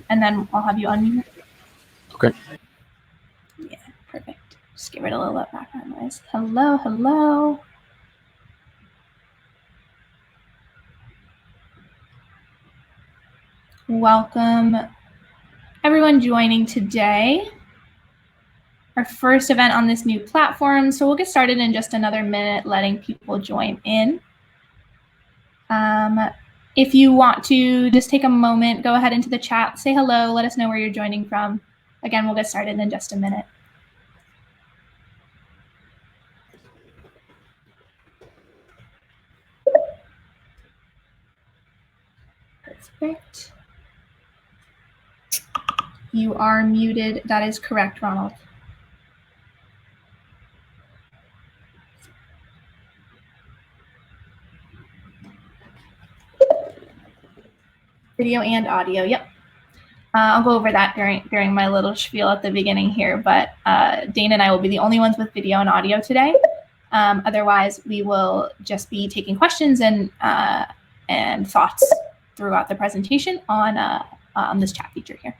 and then I'll have you unmute. Okay. Yeah, perfect. Just get rid of a little background noise. Hello, hello. Welcome everyone joining today. Our first event on this new platform. So we'll get started in just another minute, letting people join in. If you want to just take a moment, go ahead into the chat, say hello, let us know where you're joining from. Again, we'll get started in just a minute. Perfect. You are muted. That is correct, Ronald. Video and audio, yep. I'll go over that during my little spiel at the beginning here, but Dane and I will be the only ones with video and audio today. Otherwise, we will just be taking questions and thoughts throughout the presentation on this chat feature here.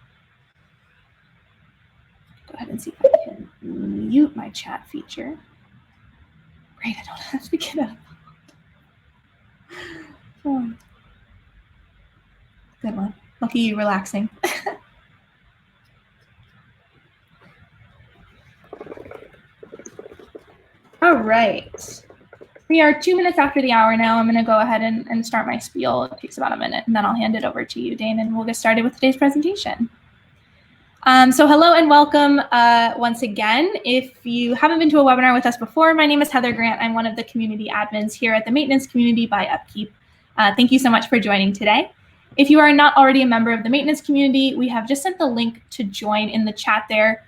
Go ahead and see if I can mute my chat feature. Great, I don't have to get up. Oh. Good one. Lucky you relaxing. All right. We are 2 minutes after the hour now. I'm going to go ahead and start my spiel. It takes about a minute, and then I'll hand it over to you, Dane, and we'll get started with today's presentation. So hello and welcome once again. If you haven't been to a webinar with us before, my name is Heather Grant. I'm one of the community admins here at the Maintenance Community by Upkeep. Thank you so much for joining today. If you are not already a member of the maintenance community, we have just sent the link to join in the chat there.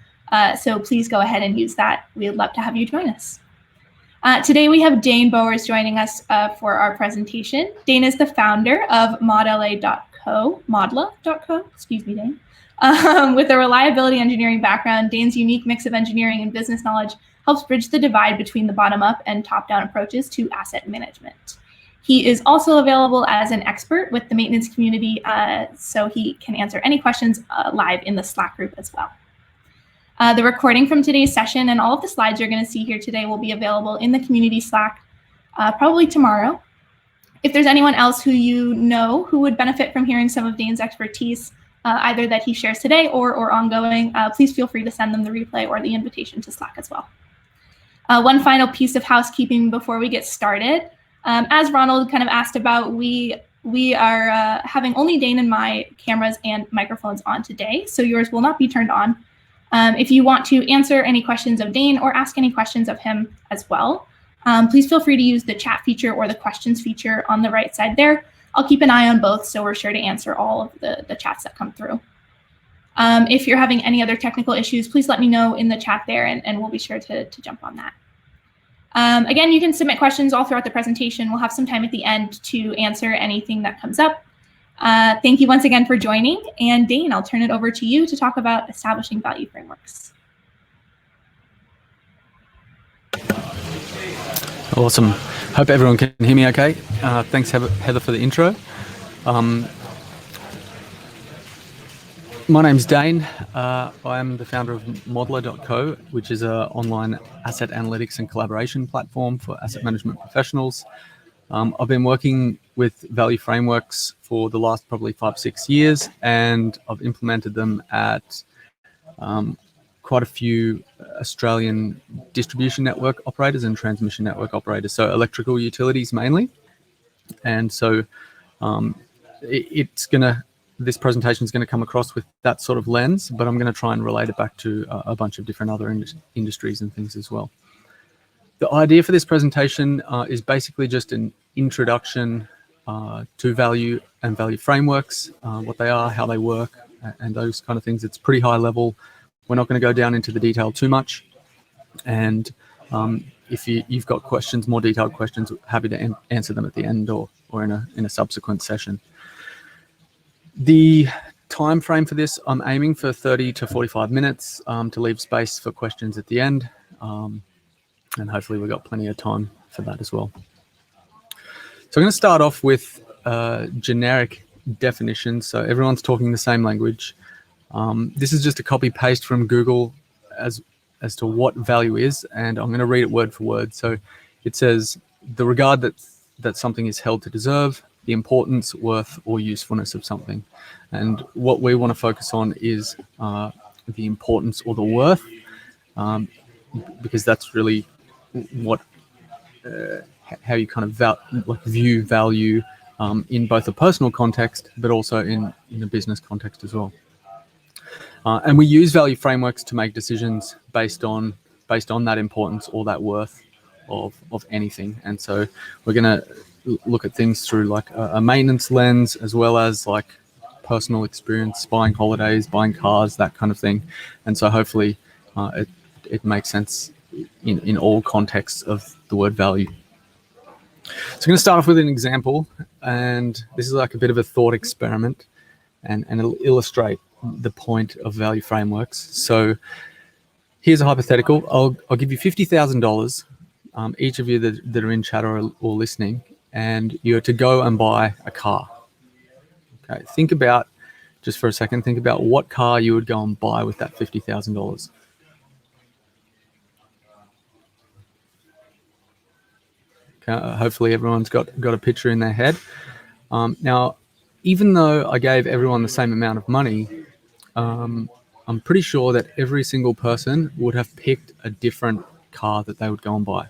So please go ahead and use that. We'd love to have you join us. Today we have Dane Bowers joining us for our presentation. Dane is the founder of modla.co, excuse me, Dane. With a reliability engineering background, Dane's unique mix of engineering and business knowledge helps bridge the divide between the bottom-up and top-down approaches to asset management. He is also available as an expert with the maintenance community, so he can answer any questions live in the Slack group as well. The recording from today's session and all of the slides you're going to see here today will be available in the community Slack probably tomorrow. If there's anyone else who you know who would benefit from hearing some of Dane's expertise, either that he shares today or ongoing, please feel free to send them the replay or the invitation to Slack as well. One final piece of housekeeping before we get started. As Ronald kind of asked about, we are having only Dane and my cameras and microphones on today, so yours will not be turned on. If you want to answer any questions of Dane or ask any questions of him as well, please feel free to use the chat feature or the questions feature on the right side there. I'll keep an eye on both, so we're sure to answer all of the chats that come through. If you're having any other technical issues, please let me know in the chat there, and we'll be sure to jump on that. Again, you can submit questions all throughout the presentation. We'll have some time at the end to answer anything that comes up. Thank you once again for joining. And Dane, I'll turn it over to you to talk about establishing value frameworks. Awesome. Hope everyone can hear me okay. Thanks, Heather, for the intro. My name's Dane. I am the founder of modla.co, which is an online asset analytics and collaboration platform for asset management professionals. I've been working with value frameworks for the last probably 5-6 years, and I've implemented them at quite a few Australian distribution network operators and transmission network operators, so electrical utilities mainly. And so this presentation is going to come across with that sort of lens, but I'm going to try and relate it back to a bunch of different other industries and things as well. The idea for this presentation is basically just an introduction to value and value frameworks, what they are, how they work, and those kind of things. It's pretty high level. We're not going to go down into the detail too much. And if you've got questions, more detailed questions, happy to answer them at the end or in a subsequent session. The time frame for this, I'm aiming for 30 to 45 minutes to leave space for questions at the end. And hopefully we've got plenty of time for that as well. So I'm going to start off with generic definitions. So everyone's talking the same language. This is just a copy paste from Google as to what value is, and I'm going to read it word for word. So it says the regard that something is held to deserve, the importance, worth, or usefulness of something. And what we want to focus on is the importance or the worth, because that's really what how you kind of view value in both a personal context, but also in a business context as well. And we use value frameworks to make decisions based on that importance or that worth of anything. And so we're going to look at things through like a maintenance lens, as well as like personal experience, buying holidays, buying cars, that kind of thing. And so hopefully it makes sense in all contexts of the word value. So I'm going to start off with an example, and this is like a bit of a thought experiment, and it'll illustrate the point of value frameworks. So here's a hypothetical. I'll give you $50,000, each of you that are in chat or listening, and you're to go and buy a car. Okay, think about, just for a second, think about what car you would go and buy with that $50,000. Hopefully everyone's got a picture in their head. Now, even though I gave everyone the same amount of money, I'm pretty sure that every single person would have picked a different car that they would go and buy.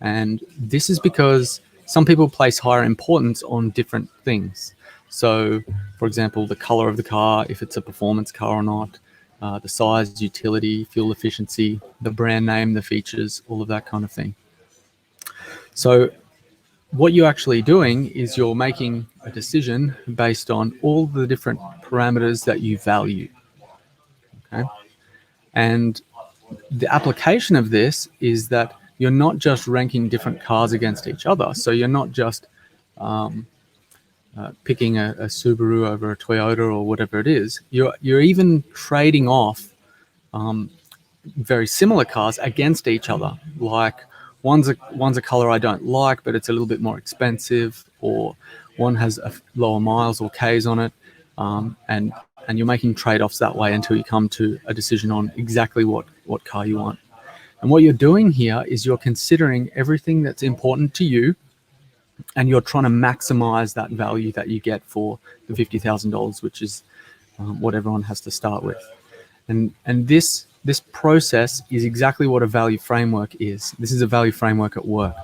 And this is because some people place higher importance on different things. So, for example, the color of the car, if it's a performance car or not, the size, utility, fuel efficiency, the brand name, the features, all of that kind of thing. So what you're actually doing is you're making a decision based on all the different parameters that you value. Okay. And the application of this is that you're not just ranking different cars against each other. So you're not just picking a Subaru over a Toyota or whatever it is. You're even trading off very similar cars against each other. Like one's a color I don't like, but it's a little bit more expensive, or one has lower miles or Ks on it, and you're making trade-offs that way until you come to a decision on exactly what car you want. And what you're doing here is you're considering everything that's important to you, and you're trying to maximize that value that you get for the $50,000, which is what everyone has to start with. And this process is exactly what a value framework is. This is a value framework at work.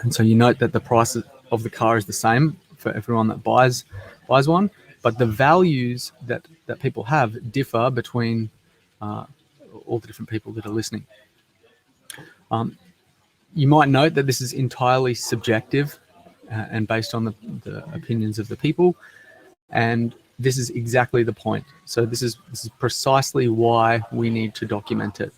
And so you note that the price of the car is the same for everyone that buys one, but the values that people have differ between all the different people that are listening. You might note that this is entirely subjective and based on the opinions of the people, and this is exactly the point. So this is precisely why we need to document it.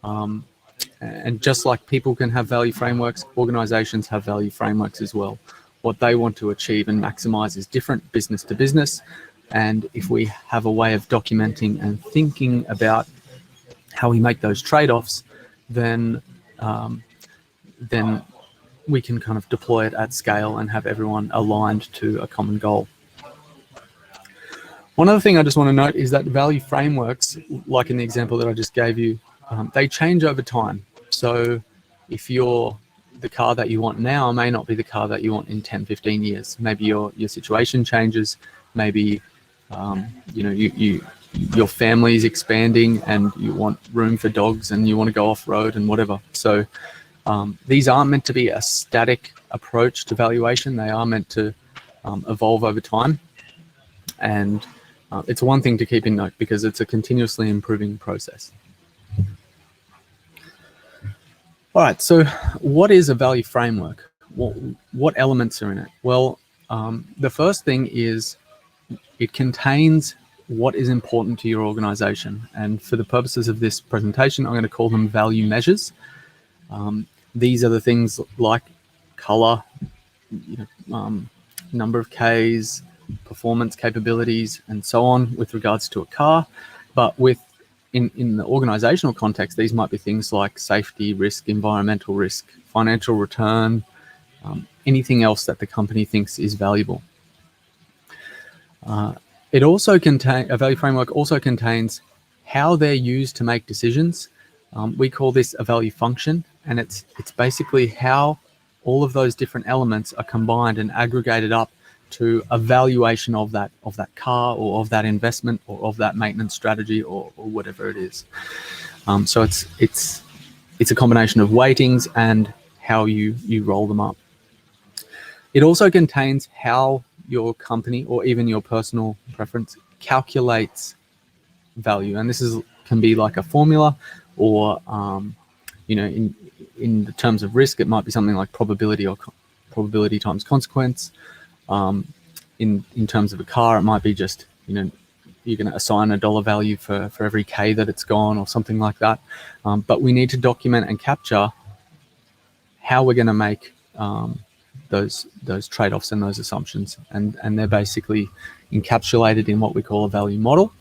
And just like people can have value frameworks, organizations have value frameworks as well. What they want to achieve and maximize is different business to business. And if we have a way of documenting and thinking about how we make those trade-offs, then we can kind of deploy it at scale and have everyone aligned to a common goal. One other thing I just want to note is that value frameworks, like in the example that I just gave you, they change over time. So if the car that you want now may not be the car that you want in 10, 15 years. Maybe your situation changes. Maybe your family is expanding and you want room for dogs and you want to go off-road and whatever. So these aren't meant to be a static approach to valuation. They are meant to evolve over time. And it's one thing to keep in note because it's a continuously improving process. All right, so what is a value framework? What elements are in it? Well, the first thing is it contains what is important to your organization. And for the purposes of this presentation, I'm going to call them value measures. These are the things like color, number of Ks, performance capabilities, and so on with regards to a car. But in the organizational context, these might be things like safety, risk, environmental risk, financial return, anything else that the company thinks is valuable. A value framework also contains how they're used to make decisions. We call this a value function, and it's basically how all of those different elements are combined and aggregated up to a valuation of that car, or of that investment, or of that maintenance strategy, or whatever it is. So it's a combination of weightings and how you roll them up. It also contains how your company, or even your personal preference, calculates value, and this can be like a formula, or in the terms of risk, it might be something like probability, or probability times consequence. In terms of a car, it might be just you're going to assign a dollar value for every K that it's gone, or something like that. But we need to document and capture how we're going to make those trade-offs and those assumptions, and they're basically encapsulated in what we call a value model.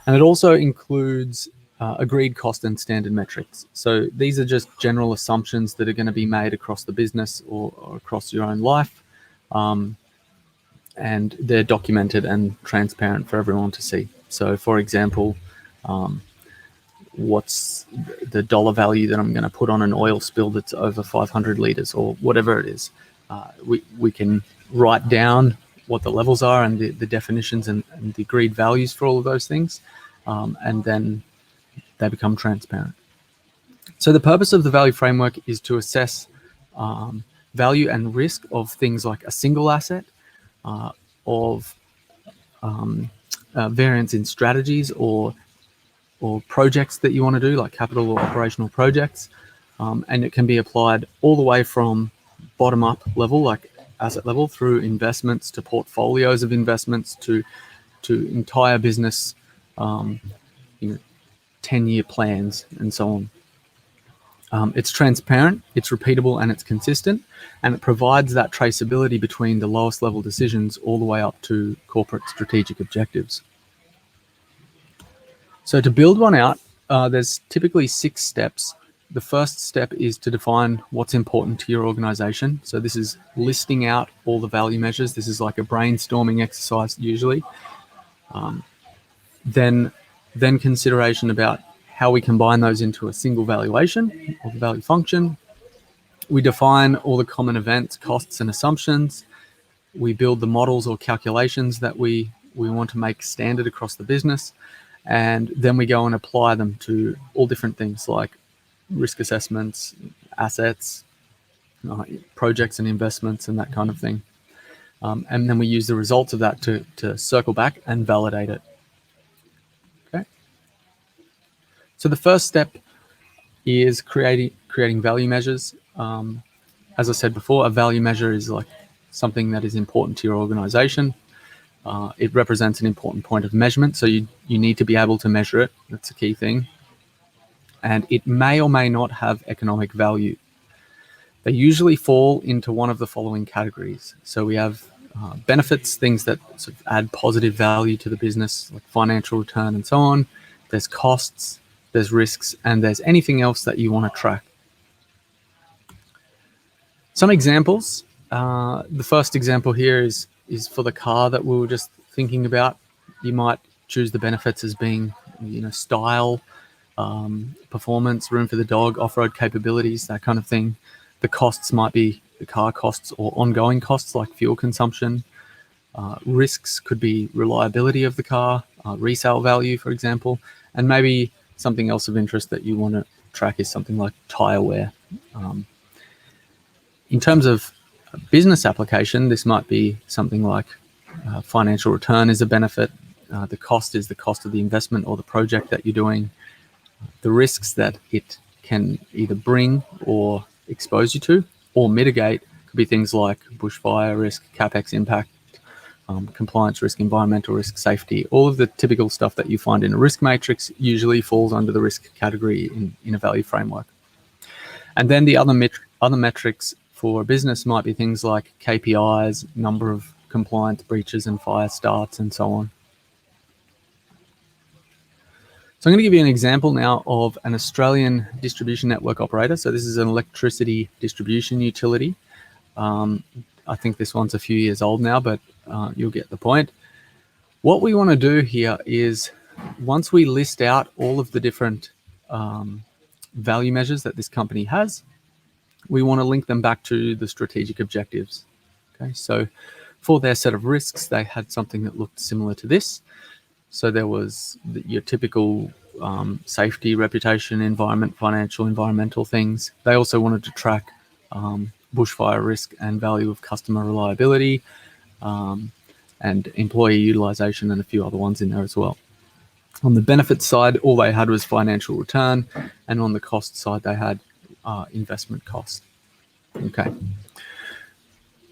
And it also includes agreed cost and standard metrics. So these are just general assumptions that are going to be made across the business, or across your own life. And they're documented and transparent for everyone to see. So for example, what's the dollar value that I'm going to put on an oil spill that's over 500 liters, or whatever it is. We can write down what the levels are, and the definitions, and the agreed values for all of those things, and then they become transparent. So the purpose of the value framework is to assess value and risk of things like a single asset, of variance in strategies, or projects that you want to do, like capital or operational projects. And it can be applied all the way from bottom up level, like asset level, through investments to portfolios of investments, to entire business 10-year plans, and so on. It's transparent, it's repeatable, and it's consistent, and it provides that traceability between the lowest level decisions all the way up to corporate strategic objectives. So to build one out, there's typically 6 steps. The first step is to define what's important to your organization. So this is listing out all the value measures. This is like a brainstorming exercise usually. Then consideration about how we combine those into a single valuation, or the value function. We define all the common events, costs, and assumptions. We build the models or calculations that we want to make standard across the business. And then we go and apply them to all different things like risk assessments, assets, projects and investments, and that kind of thing. And then we use the results of that to circle back and validate it. Okay. So the first step is creating value measures. As I said before, a value measure is like something that is important to your organization. It represents an important point of measurement, so you need to be able to measure it. That's a key thing. And it may or may not have economic value. They usually fall into one of the following categories. So we have benefits, things that sort of add positive value to the business, like financial return and so on. There's costs, there's risks, and there's anything else that you want to track. Some examples. The first example here is for the car that we were just thinking about. You might choose the benefits as being, style, performance, room for the dog, off-road capabilities, that kind of thing. The costs might be the car costs or ongoing costs like fuel consumption. Risks could be reliability of the car, resale value, for example, and maybe something else of interest that you want to track is something like tire wear. In terms of business application, this might be something like financial return is a benefit. The cost is the cost of the investment or the project that you're doing. The risks that it can either bring or expose you to or mitigate could be things like bushfire risk, capex impact, compliance risk, environmental risk, safety. All of the typical stuff that you find in a risk matrix usually falls under the risk category in a value framework. And then the other metrics for a business might be things like KPIs, number of compliance breaches and fire starts, and so on. So I'm going to give you an example now of an Australian distribution network operator. So this is an electricity distribution utility. I think this one's a few years old now, but you'll get the point. What we want to do here is, once we list out all of the different value measures that this company has, we want to link them back to the strategic objectives. Okay, so for their set of risks, they had something that looked similar to this. So there was your typical safety, reputation, environment, environmental things. They also wanted to track bushfire risk and value of customer reliability, and employee utilization, and a few other ones in there as well. On the benefits side, all they had was financial return, and on the cost side, they had investment cost. Okay.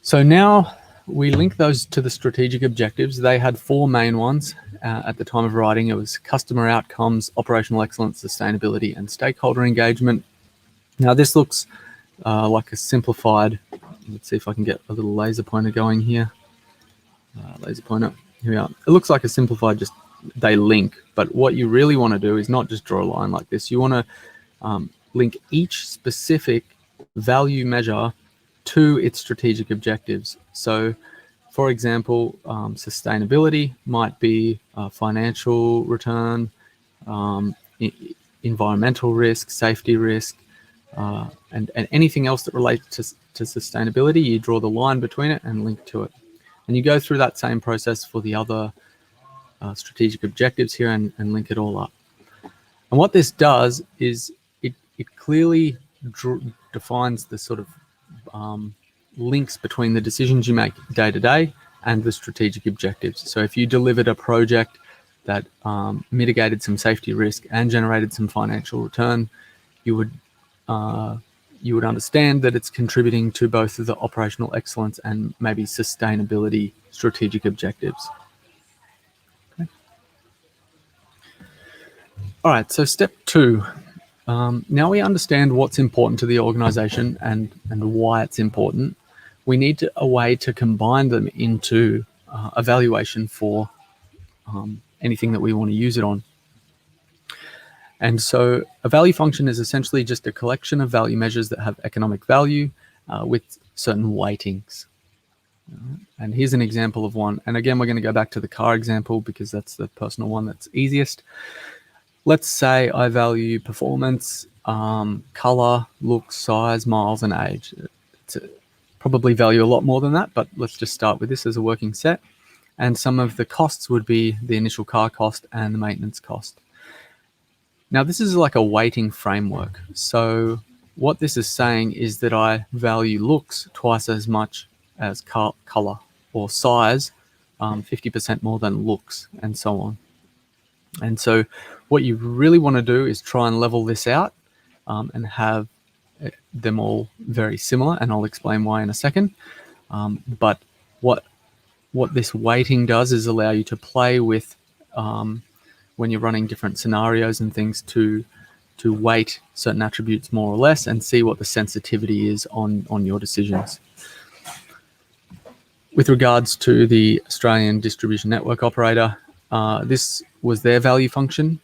So now we link those to the strategic objectives. They had four main ones at the time of writing. It was customer outcomes, operational excellence, sustainability, and stakeholder engagement. Now this looks like a simplified, let's see if I can get a little laser pointer going here. Laser pointer, here we are. It looks like a simplified, just they link, but what you really want to do is not just draw a line like this. You want to link each specific value measure to its strategic objectives. So for example, sustainability might be financial return, environmental risk, safety risk, and anything else that relates to sustainability. You draw the line between it and link to it. And you go through that same process for the other strategic objectives here and link it all up. And what this does is it clearly defines the sort of links between the decisions you make day to day and the strategic objectives. So if you delivered a project that mitigated some safety risk and generated some financial return, you would understand that it's contributing to both the operational excellence and maybe sustainability strategic objectives. Okay. All right, so step 2. Now we understand what's important to the organization and why it's important. We need a way to combine them into evaluation for anything that we want to use it on. And so a value function is essentially just a collection of value measures that have economic value with certain weightings. And here's an example of one. And again, we're going to go back to the car example because that's the personal one that's easiest. Let's say I value performance, color, look, size, miles, and age. Probably value a lot more than that, but let's just start with this as a working set. And some of the costs would be the initial car cost and the maintenance cost. Now, this is like a weighting framework. So what this is saying is that I value looks twice as much as color, or size 50% more than looks, and so on. And so what you really want to do is try and level this out and have them all very similar, and I'll explain why in a second. But what this weighting does is allow you to play with when you're running different scenarios and things to weight certain attributes more or less and see what the sensitivity is on your decisions. With regards to the Australian Distribution Network Operator, this was their value function,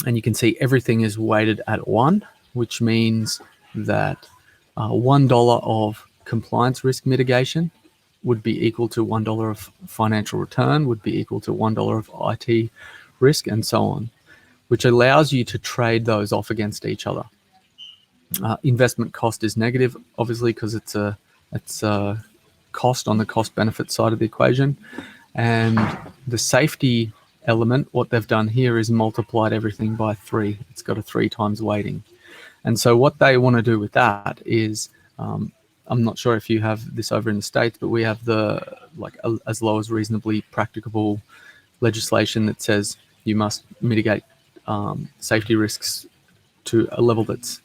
and you can see everything is weighted at 1, which means that $1 of compliance risk mitigation would be equal to $1 of financial return, would be equal to $1 of IT risk, and so on, which allows you to trade those off against each other. Investment cost is negative, obviously, because it's a cost on the cost benefit side of the equation. And the safety element, what they've done here is multiplied everything by 3. It's got a 3 times weighting. And so what they want to do with that is, I'm not sure if you have this over in the States, but we have the as low as reasonably practicable legislation that says you must mitigate safety risks to a level that's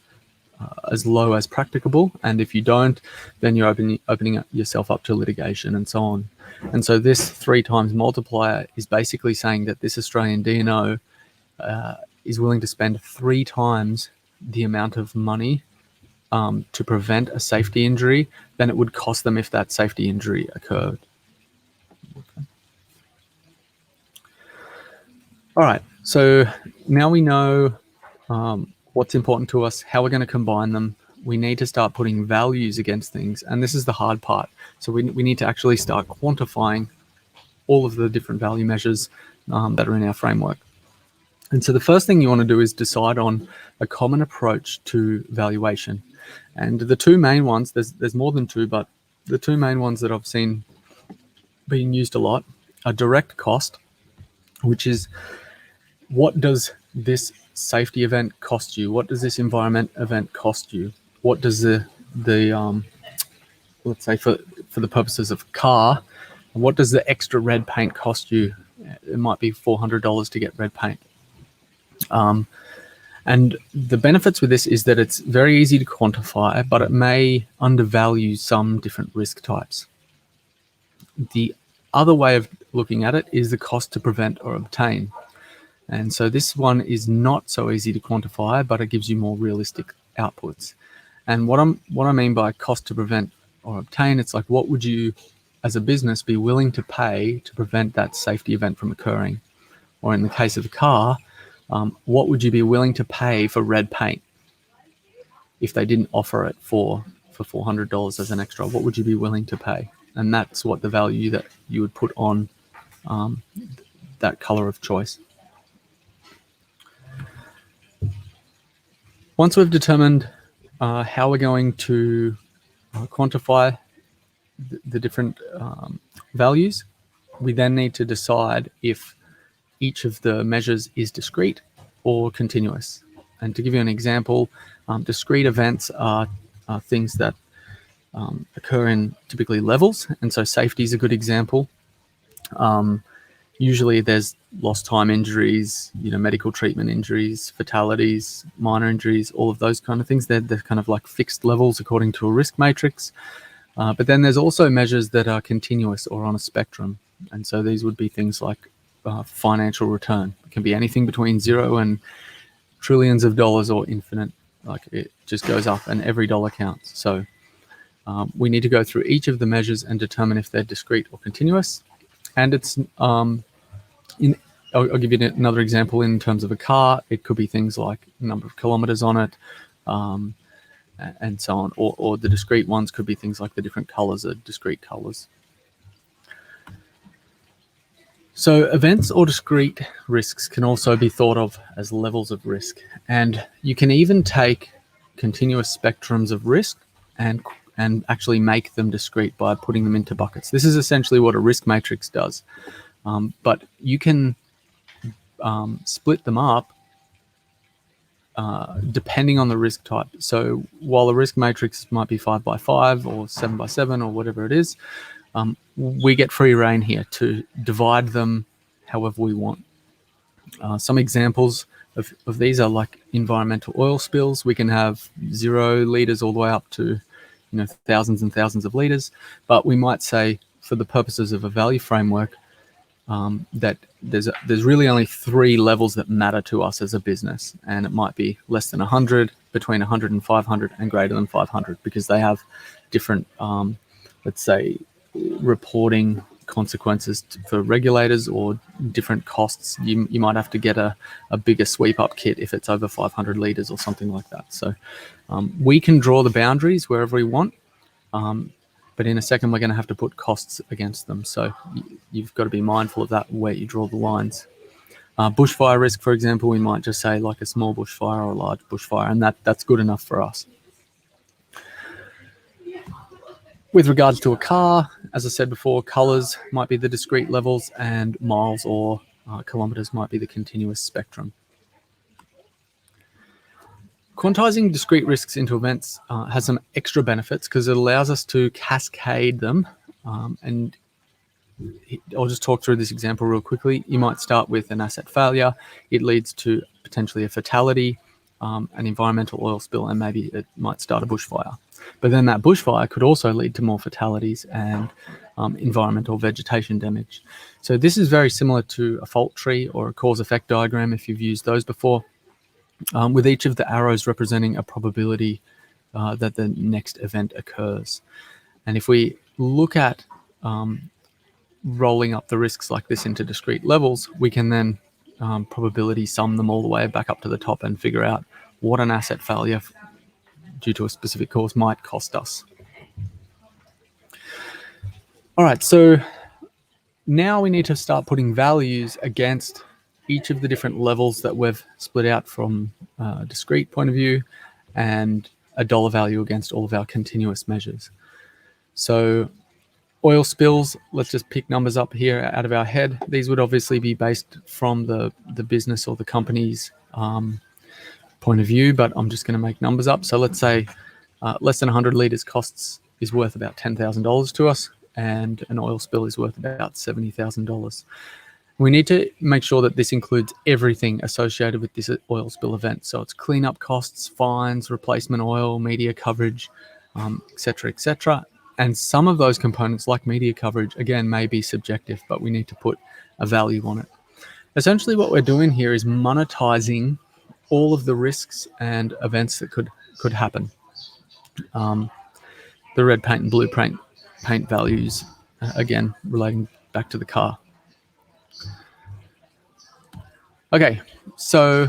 as low as practicable, and if you don't, then you're opening yourself up to litigation and so on. And so this 3 times multiplier is basically saying that this Australian D&O is willing to spend 3 times the amount of money to prevent a safety injury than it would cost them if that safety injury occurred. Okay. All right, so now we know what's important to us, how we're going to combine them. We need to start putting values against things, and this is the hard part. So we need to actually start quantifying all of the different value measures that are in our framework. And so the first thing you want to do is decide on a common approach to valuation. And the two main ones, there's more than two, but the two main ones that I've seen being used a lot are direct cost, which is what does this safety event cost you? What does this environment event cost you? What does the let's say for the purposes of a car, what does the extra red paint cost you? It might be $400 to get red paint. And the benefits with this is that it's very easy to quantify, but it may undervalue some different risk types. The other way of looking at it is the cost to prevent or obtain. And so this one is not so easy to quantify, but it gives you more realistic outputs. And what I mean by cost to prevent or obtain, it's like, what would you as a business be willing to pay to prevent that safety event from occurring? Or in the case of a car, what would you be willing to pay for red paint if they didn't offer it for $400 as an extra? What would you be willing to pay? And that's what the value that you would put on that color of choice. Once we've determined how we're going to quantify the different values, we then need to decide if each of the measures is discrete or continuous. And to give you an example, discrete events are things that occur in typically levels, and so safety is a good example. Usually there's lost time injuries, medical treatment injuries, fatalities, minor injuries, all of those kind of things. They're kind of like fixed levels according to a risk matrix. But then there's also measures that are continuous or on a spectrum. And so these would be things like financial return. It can be anything between zero and trillions of dollars or infinite. Like, it just goes up and every dollar counts. So we need to go through each of the measures and determine if they're discrete or continuous. And it's I'll give you another example. In terms of a car, it could be things like number of kilometers on it, and so on. Or the discrete ones could be things like the different colors are discrete colors. So events or discrete risks can also be thought of as levels of risk. And you can even take continuous spectrums of risk and actually make them discrete by putting them into buckets. This is essentially what a risk matrix does. But you can split them up depending on the risk type. So while a risk matrix might be 5 by 5 or 7 by 7 or whatever it is, we get free rein here to divide them however we want. Some examples of these are like environmental oil spills. We can have 0 liters all the way up to thousands and thousands of liters, but we might say, for the purposes of a value framework, that there's really only 3 levels that matter to us as a business, and it might be less than 100, between 100 and 500, and greater than 500, because they have different, let's say, reporting consequences for regulators, or different costs. You might have to get a bigger sweep up kit if it's over 500 liters or something like that. So we can draw the boundaries wherever we want, but in a second we're going to have to put costs against them. So you've got to be mindful of that, where you draw the lines. Bushfire risk, for example, we might just say like a small bushfire or a large bushfire, and that's good enough for us. With regards to a car, as I said before, colors might be the discrete levels, and miles or kilometers might be the continuous spectrum. Quantizing discrete risks into events has some extra benefits because it allows us to cascade them. And I'll just talk through this example real quickly. You might start with an asset failure. It leads to potentially a fatality, an environmental oil spill, and maybe it might start a bushfire. But then that bushfire could also lead to more fatalities and environmental vegetation damage. So this is very similar to a fault tree or a cause-effect diagram, if you've used those before, with each of the arrows representing a probability that the next event occurs. And if we look at rolling up the risks like this into discrete levels, we can then probability sum them all the way back up to the top and figure out what an asset failure due to a specific cause might cost us. All right, so Now we need to start putting values against each of the different levels that we've split out from a discrete point of view, and a dollar value against all of our continuous measures. So oil spills, let's just pick numbers up here out of our head. These would obviously be based from the business or the company's point of view, but I'm just going to make numbers up. So let's say less than 100 litres is worth about $10,000 to us, and an oil spill is worth about $70,000. We need to make sure that this includes everything associated with this oil spill event. So it's cleanup costs, fines, replacement oil, media coverage, et cetera, and some of those components, like media coverage, again, may be subjective, but we need to put a value on it. Essentially what we're doing here is monetizing all of the risks and events that could happen. The red paint and blue paint values, again, relating back to the car. Okay, so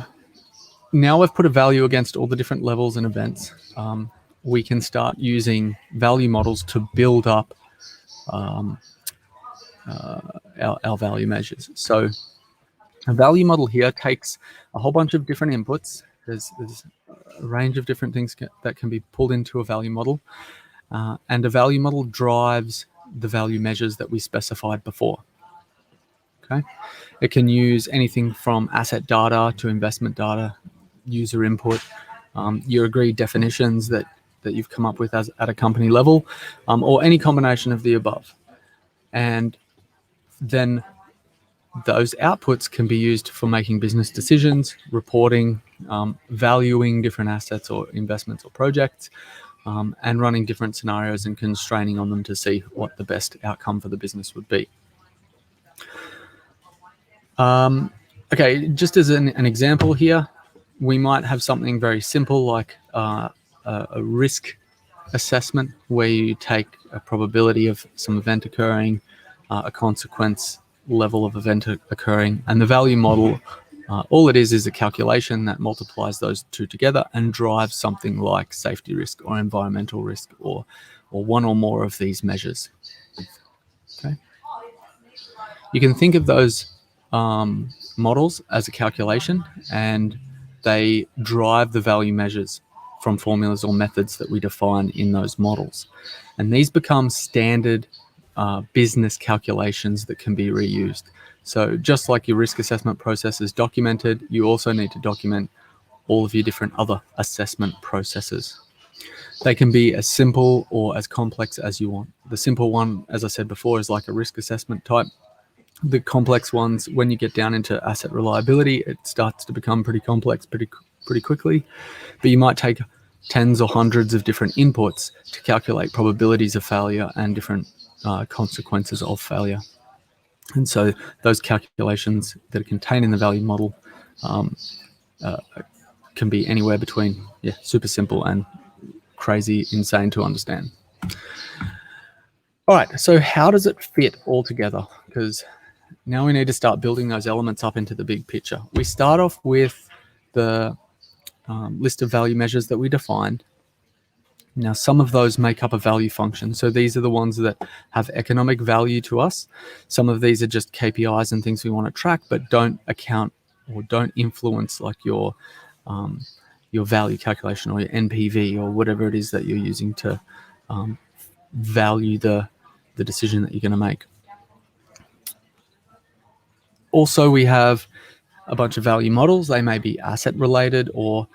now we've put a value against all the different levels and events. We can start using value models to build up our value measures. So a value model here takes a whole bunch of different inputs. There's a range of different things that can be pulled into a value model. And a value model drives the value measures that we specified before. Okay, it can use anything from asset data to investment data, user input, your agreed definitions that you've come up with at a company level, or any combination of the above. And then those outputs can be used for making business decisions, reporting, valuing different assets or investments or projects, and running different scenarios and constraining on them to see what the best outcome for the business would be. Okay, just as an example here, we might have something very simple like a risk assessment, where you take a probability of some event occurring, a consequence level of event occurring, and the value model, all it is a calculation that multiplies those two together and drives something like safety risk or environmental risk, or one or more of these measures. Okay, you can think of those models as a calculation, and they drive the value measures from formulas or methods that we define in those models. And these become standard business calculations that can be reused. So just like your risk assessment process is documented, you also need to document all of your different other assessment processes. They can be as simple or as complex as you want. The simple one, as I said before, is like a risk assessment type. The complex ones, when you get down into asset reliability, it starts to become pretty complex pretty quickly. But you might take tens or hundreds of different inputs to calculate probabilities of failure and different consequences of failure. And so those calculations that are contained in the value model can be anywhere between super simple and crazy insane to understand. All right, so how does it fit all together? Because now we need to start building those elements up into the big picture. We start off with the list of value measures that we defined. Now, some of those make up a value function. So these are the ones that have economic value to us. Some of these are just KPIs and things we want to track, but don't account or don't influence like your value calculation or your NPV or whatever it is that you're using to value the decision that you're going to make. Also, we have a bunch of value models. They may be asset related or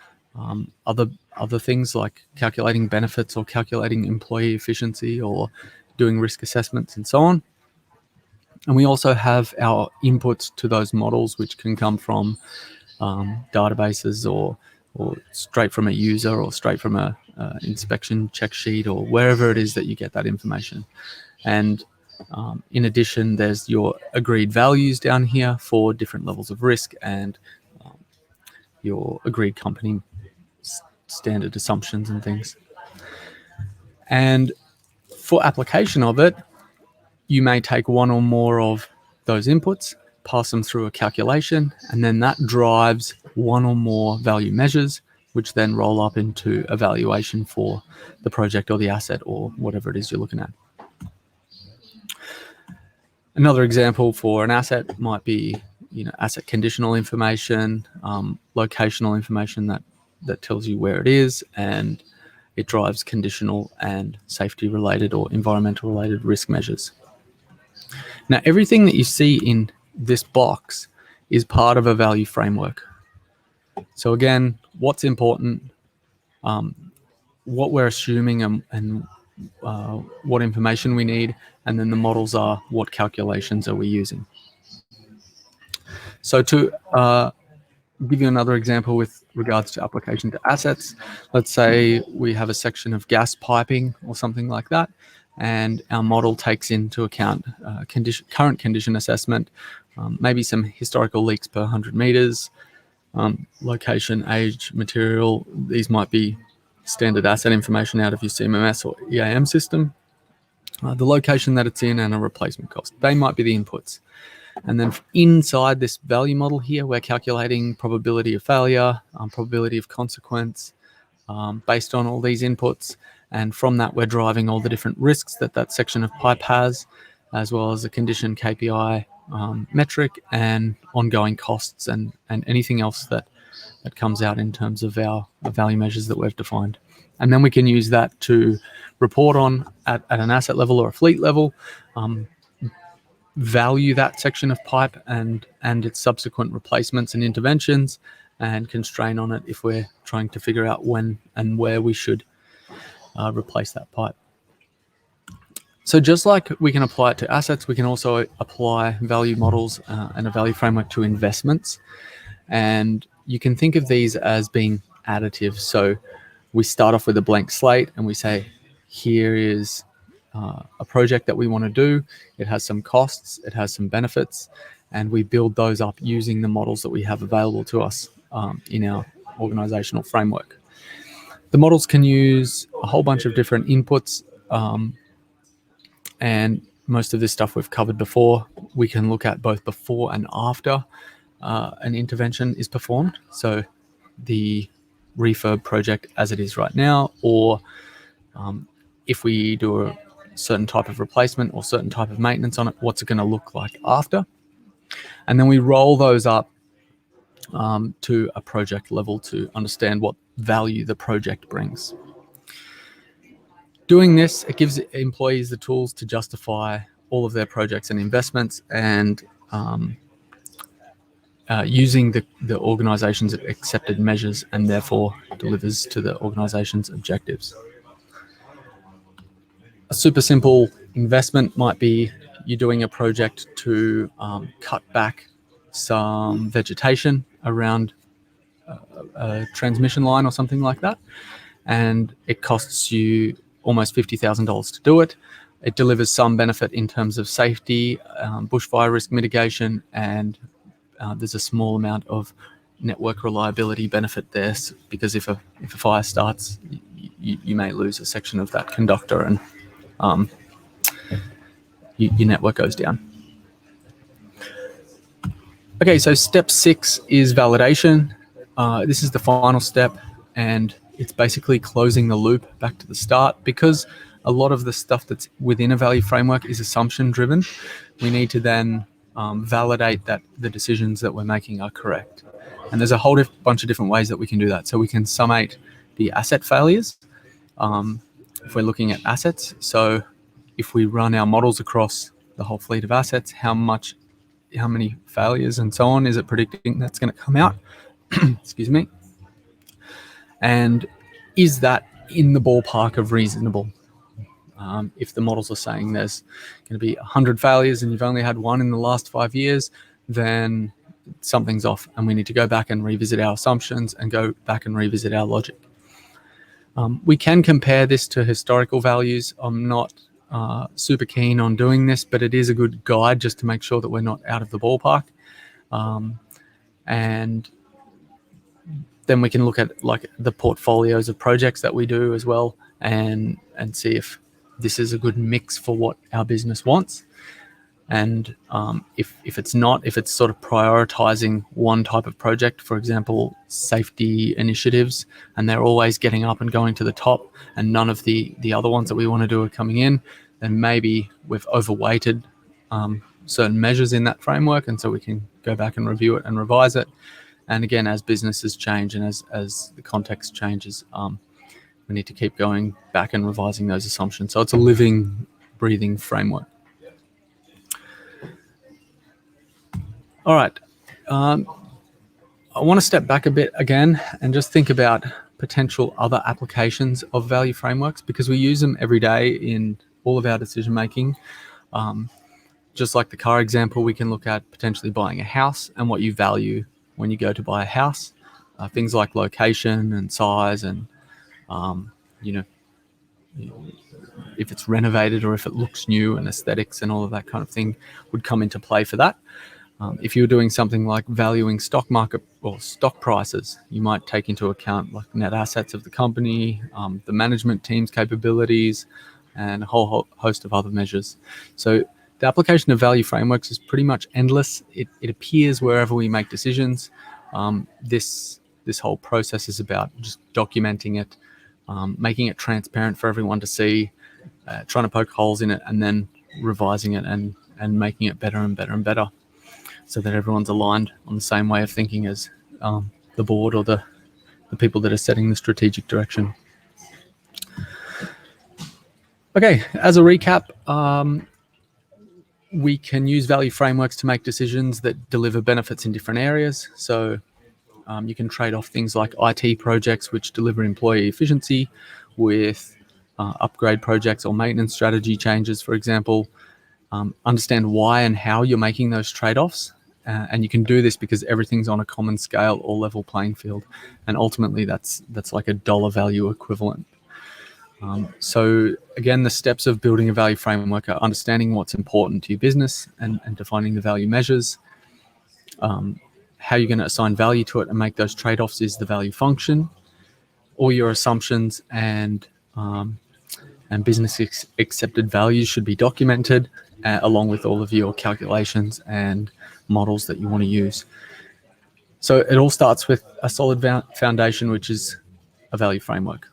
other things like calculating benefits or calculating employee efficiency or doing risk assessments and so on. And we also have our inputs to those models, which can come from databases or straight from a user or straight from a inspection check sheet or wherever it is that you get that information. And in addition, there's your agreed values down here for different levels of risk and your agreed company standard assumptions and things. And for application of it, you may take one or more of those inputs, pass them through a calculation, and then that drives one or more value measures, which then roll up into a valuation for the project or the asset or whatever it is you're looking at. Another example for an asset might be, asset conditional information, locational information that tells you where it is, and it drives conditional and safety related or environmental related risk measures. Now, everything that you see in this box is part of a value framework. So again, what's important, what we're assuming, and what information we need, and then the models are what calculations are we using. So to give you another example with regards to application to assets, let's say we have a section of gas piping or something like that, and our model takes into account current condition assessment, maybe some historical leaks per 100 meters, location, age, material. These might be standard asset information out of your CMMS or EAM system, the location that it's in, and a replacement cost. They might be the inputs. And then inside this value model here, we're calculating probability of failure, probability of consequence, based on all these inputs. And from that, we're driving all the different risks that section of pipe has, as well as a condition KPI metric and ongoing costs and anything else that comes out in terms of our value measures that we've defined. And then we can use that to report on at an asset level or a fleet level, value that section of pipe and its subsequent replacements and interventions, and constrain on it if we're trying to figure out when and where we should replace that pipe. So just like we can apply it to assets, we can also apply value models and a value framework to investments. And you can think of these as being additive. So we start off with a blank slate and we say, here is a project that we want to do. It has some costs, it has some benefits, and we build those up using the models that we have available to us in our organizational framework. The models can use a whole bunch of different inputs, and most of this stuff we've covered before. We can look at both before and after an intervention is performed. So the refurb project as it is right now, or if we do a certain type of replacement or certain type of maintenance on it, what's it going to look like after? And then we roll those up to a project level to understand what value the project brings. Doing this, it gives employees the tools to justify all of their projects and investments, and using the organization's accepted measures, and therefore delivers to the organization's objectives. A super simple investment might be you're doing a project to cut back some vegetation around a transmission line or something like that, and it costs you almost $50,000 to do it. It delivers some benefit in terms of safety, bushfire risk mitigation, and there's a small amount of network reliability benefit there, because if a fire starts, you may lose a section of that conductor and your network goes down. Okay, so step 6 is validation. This is the final step, and it's basically closing the loop back to the start. Because a lot of the stuff that's within a value framework is assumption driven, we need to then validate that the decisions that we're making are correct. And there's a whole bunch of different ways that we can do that. So we can summate the asset failures if we're looking at assets. So if we run our models across the whole fleet of assets, how many failures and so on is it predicting that's going to come out? Excuse me. And is that in the ballpark of reasonable? If the models are saying there's going to be 100 failures and you've only had one in the last 5 years, then something's off, and we need to go back and revisit our assumptions and go back and revisit our logic. We can compare this to historical values. I'm not super keen on doing this, but it is a good guide just to make sure that we're not out of the ballpark. And then we can look at like the portfolios of projects that we do as well, and see if this is a good mix for what our business wants. And if it's not, if it's sort of prioritizing one type of project, for example, safety initiatives, and they're always getting up and going to the top, and none of the other ones that we want to do are coming in, then maybe we've overweighted certain measures in that framework, and so we can go back and review it and revise it. And again, as businesses change and as the context changes, we need to keep going back and revising those assumptions. So it's a living, breathing framework. All right. I want to step back a bit again and just think about potential other applications of value frameworks, because we use them every day in all of our decision making. Just like the car example, we can look at potentially buying a house and what you value when you go to buy a house. Things like location and size and, if it's renovated or if it looks new, and aesthetics and all of that kind of thing would come into play for that. If you're doing something like valuing stock market or stock prices, you might take into account like net assets of the company, the management team's capabilities, and a whole host of other measures. So the application of value frameworks is pretty much endless. It appears wherever we make decisions. This whole process is about just documenting it, making it transparent for everyone to see, trying to poke holes in it, and then revising it and making it better and better and better, so that everyone's aligned on the same way of thinking as the board or the people that are setting the strategic direction. Okay, as a recap, we can use value frameworks to make decisions that deliver benefits in different areas. So you can trade off things like IT projects which deliver employee efficiency with upgrade projects or maintenance strategy changes, for example. Understand why and how you're making those trade-offs. And you can do this because everything's on a common scale or level playing field. And ultimately, that's like a dollar value equivalent. So again, the steps of building a value framework are understanding what's important to your business and defining the value measures. How you're going to assign value to it and make those trade-offs is the value function. All your assumptions and business accepted values should be documented, along with all of your calculations and models that you want to use. So it all starts with a solid foundation, which is a value framework.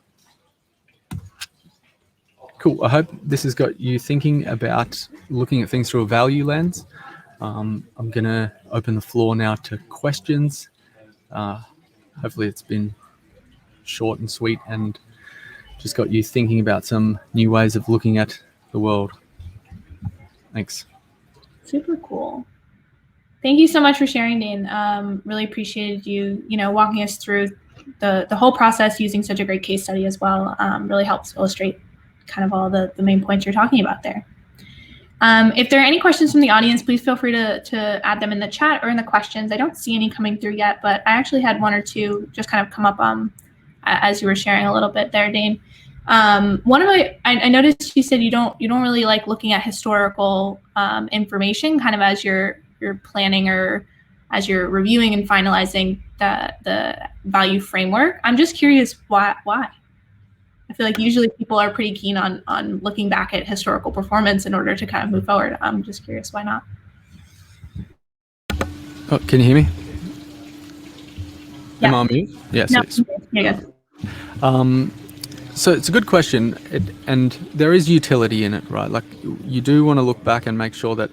Cool. I hope this has got you thinking about looking at things through a value lens. I'm going to open the floor now to questions. Hopefully it's been short and sweet and just got you thinking about some new ways of looking at the world. Thanks. Super cool. Thank you so much for sharing, Dane. Really appreciated you, walking us through the whole process using such a great case study as well. Really helps illustrate kind of all the main points you're talking about there. If there are any questions from the audience, please feel free to add them in the chat or in the questions. I don't see any coming through yet, but I actually had one or two just kind of come up as you were sharing a little bit there, Dane. I noticed you said you don't really like looking at historical information kind of as you're planning or as you're reviewing and finalizing the value framework. I'm just curious why. I feel like usually people are pretty keen on looking back at historical performance in order to kind of move forward. I'm just curious why not. Oh, can you hear me? Yeah. Am I on mute? Yes. No, you're good. So it's a good question, and there is utility in it, right? Like you do want to look back and make sure that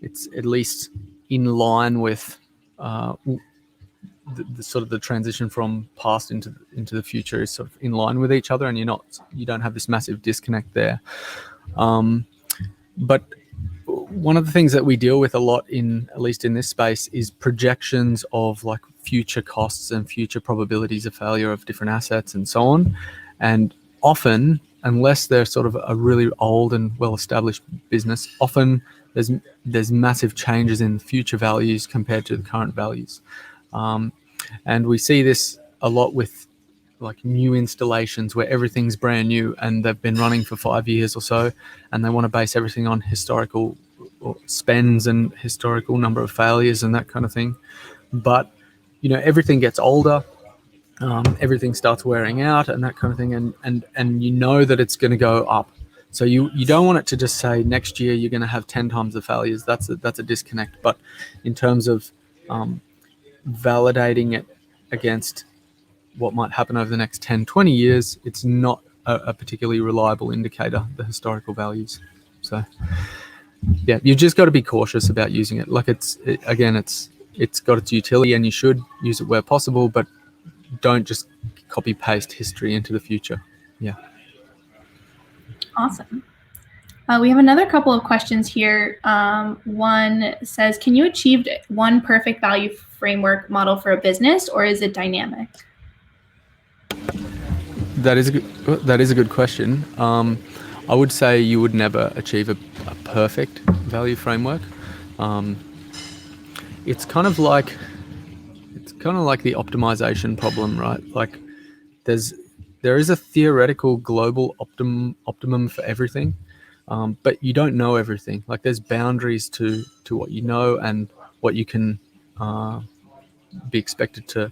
it's at least in line with the sort of the transition from past into the future is sort of in line with each other, and you don't have this massive disconnect there. But one of the things that we deal with a lot at least in this space, is projections of like future costs and future probabilities of failure of different assets and so on. And often, unless they're sort of a really old and well-established business, often there's massive changes in future values compared to the current values. And we see this a lot with like new installations where everything's brand new and they've been running for 5 years or so, and they want to base everything on historical spends and historical number of failures and that kind of thing. But everything gets older, everything starts wearing out and that kind of thing, and you know that it's going to go up. So you don't want it to just say next year you're going to have 10 times the failures. That's a disconnect. But in terms of validating it against what might happen over the next 10, 20 years, it's not a particularly reliable indicator, the historical values. So yeah, you just got to be cautious about using it. Like it's got its utility, and you should use it where possible, but don't just copy paste history into the future. Yeah. Awesome. We have another couple of questions here. One says, can you achieve one perfect value framework model for a business, or is it dynamic? That is a good question. I would say you would never achieve a perfect value framework. It's kind of like the optimization problem, right? Like there is a theoretical global optimum for everything, but you don't know everything. Like there's boundaries to what you know and what you can be expected to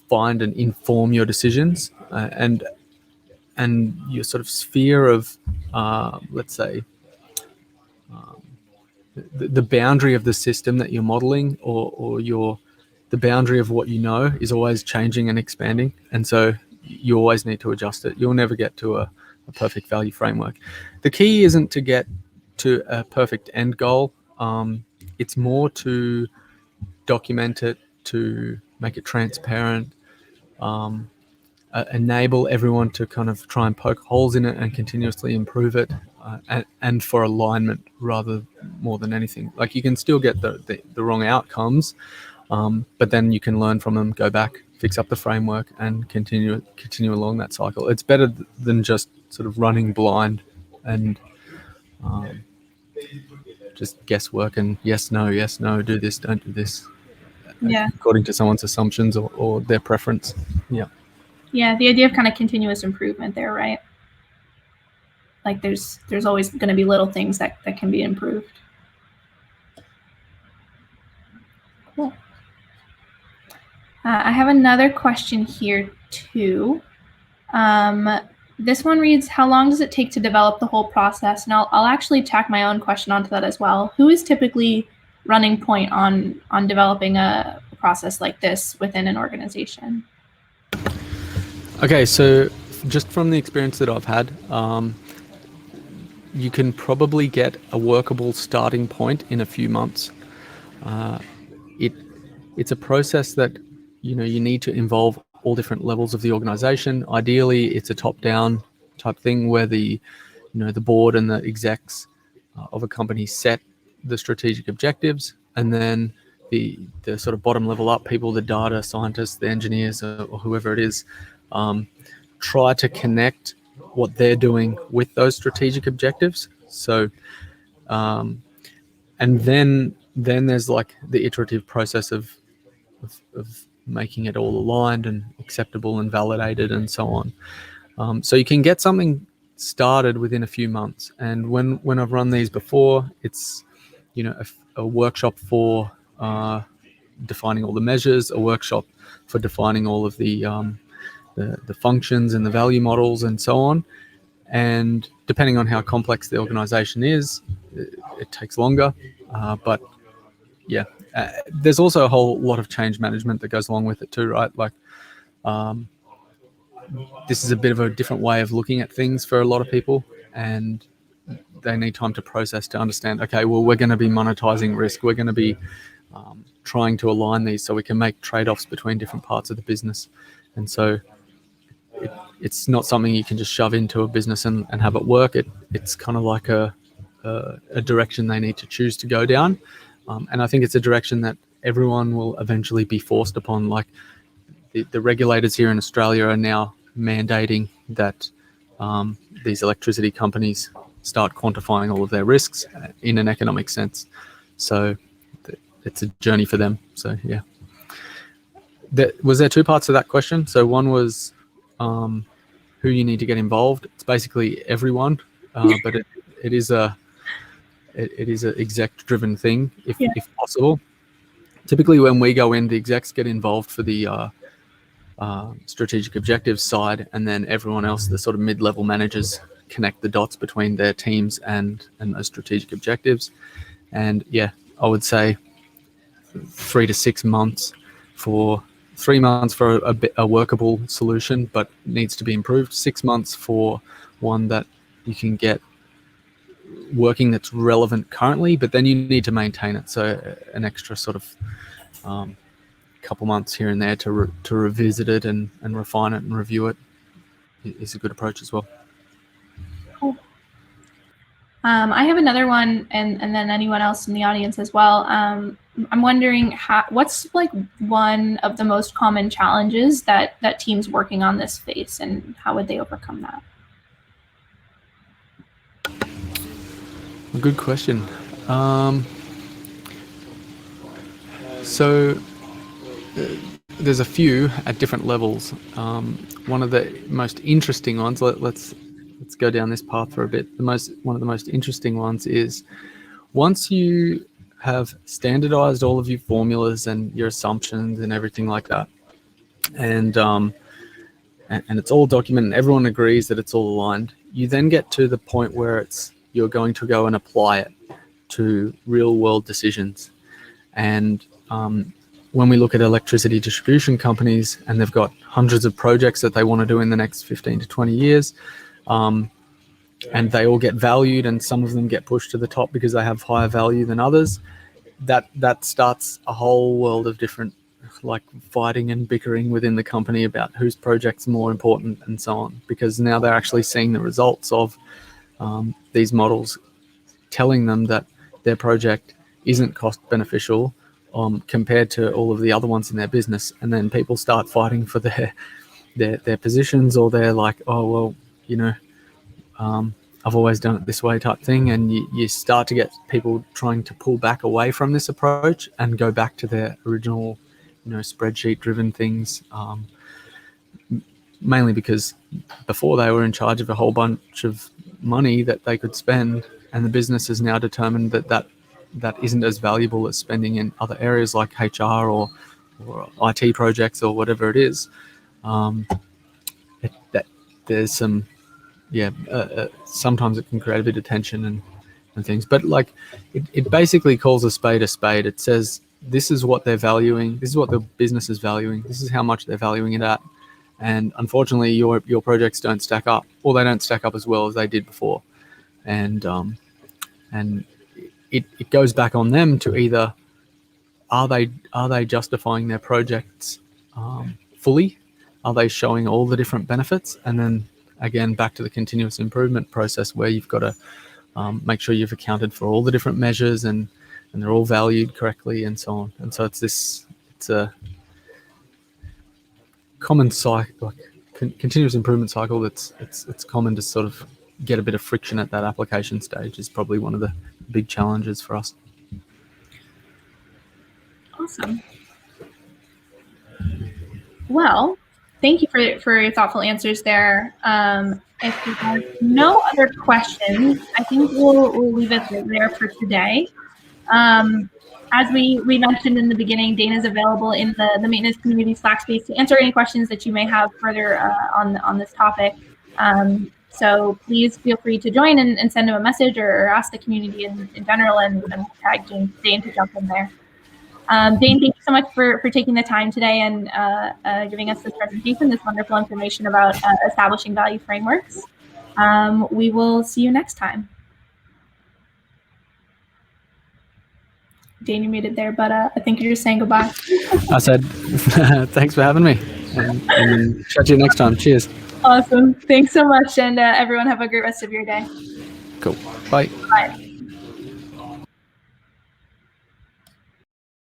find and inform your decisions, and your sort of sphere of, let's say, the boundary of the system that you're modeling, or the boundary of what you know is always changing and expanding, and so you always need to adjust it. You'll never get to a perfect value framework. The key isn't to get to a perfect end goal. It's more to document it, to make it transparent, enable everyone to kind of try and poke holes in it and continuously improve it, and for alignment rather more than anything. Like you can still get the wrong outcomes, but then you can learn from them, go back, fix up the framework, and continue along that cycle. It's better than just sort of running blind and just guesswork and yes, no, do this, don't do this. Yeah. According to someone's assumptions or their preference. Yeah. Yeah, the idea of kind of continuous improvement there, right? Like there's always going to be little things that can be improved. Cool. I have another question here too. This one reads, how long does it take to develop the whole process? And I'll actually tack my own question onto that as well. Who is typically running point on developing a process like this within an organization? Okay, so just from the experience that I've had, you can probably get a workable starting point in a few months. It's a process that you need to involve all different levels of the organization. Ideally, it's a top-down type thing where the board and the execs of a company set the strategic objectives, and then the sort of bottom level up people, the data scientists, the engineers, or whoever it is, try to connect what they're doing with those strategic objectives. So, and then there's like the iterative process of making it all aligned and acceptable and validated and so on. So you can get something started within a few months. And when I've run these before, it's a workshop for defining all the measures, a workshop for defining all of the functions and the value models and so on. And depending on how complex the organization is, it takes longer. But yeah, there's also a whole lot of change management that goes along with it too, right? Like this is a bit of a different way of looking at things for a lot of people, and they need time to process, to understand, okay, well, we're going to be monetizing risk. We're going to be trying to align these so we can make trade-offs between different parts of the business. And so it's not something you can just shove into a business and have it work. It's kind of like a direction they need to choose to go down. And I think it's a direction that everyone will eventually be forced upon. Like the regulators here in Australia are now mandating that these electricity companies start quantifying all of their risks in an economic sense. So it's a journey for them. So yeah. Was there two parts to that question? So one was who you need to get involved. It's basically everyone, but it is a exec-driven thing if possible. Typically, when we go in, the execs get involved for the strategic objectives side, and then everyone else, the sort of mid-level managers, connect the dots between their teams and those strategic objectives. And yeah, I would say 3 to 6 months for 3 months for a workable solution, but needs to be improved. 6 months for one that you can get working that's relevant currently, but then you need to maintain it. So an extra sort of couple months here and there to revisit it and refine it and review it is a good approach as well. Cool. I have another one, and then anyone else in the audience as well. I'm wondering what's like one of the most common challenges that teams working on this face, and how would they overcome that? Good question. So there's a few at different levels. One of the most interesting ones, let's go down this path for a bit. One of the most interesting ones is once you have standardized all of your formulas and your assumptions and everything like that, and it's all documented and everyone agrees that it's all aligned, you then get to the point where you're going to go and apply it to real world decisions. And when we look at electricity distribution companies and they've got hundreds of projects that they want to do in the next 15 to 20 years, and they all get valued, and some of them get pushed to the top because they have higher value than others, that starts a whole world of different, like, fighting and bickering within the company about whose project's more important and so on, because now they're actually seeing the results of these models telling them that their project isn't cost beneficial compared to all of the other ones in their business. And then people start fighting for their positions, or they're like, oh, well, you know, I've always done it this way type thing. And you start to get people trying to pull back away from this approach and go back to their original, you know, spreadsheet driven things, mainly because before they were in charge of a whole bunch of money that they could spend, and the business has now determined that isn't as valuable as spending in other areas like HR or IT projects or whatever it is. There's some, sometimes it can create a bit of tension and things, but like it basically calls a spade a spade. It says, this is what they're valuing, this is what the business is valuing, this is how much they're valuing it at. And unfortunately, your projects don't stack up, or they don't stack up as well as they did before. And it goes back on them to either, are they justifying their projects fully? Are they showing all the different benefits? And then again, back to the continuous improvement process, where you've got to make sure you've accounted for all the different measures and they're all valued correctly and so on. And so it's a common cycle, like continuous improvement cycle. It's common to sort of get a bit of friction at that application stage is probably one of the big challenges for us. Awesome. Well, thank you for your thoughtful answers there. If you have no other questions, I think we'll leave it there for today. As we mentioned in the beginning, Dana's available in the maintenance community Slack space to answer any questions that you may have further on this topic. So please feel free to join and send him a message or ask the community in general, and tag Dane to jump in there. Dane, thank you so much for taking the time today and giving us this presentation, this wonderful information about establishing value frameworks. We will see you next time. Dane, you made it there, but I think you're just saying goodbye. I said, thanks for having me, and chat to you next time. Cheers. Awesome. Thanks so much, and everyone have a great rest of your day. Cool. Bye. Bye.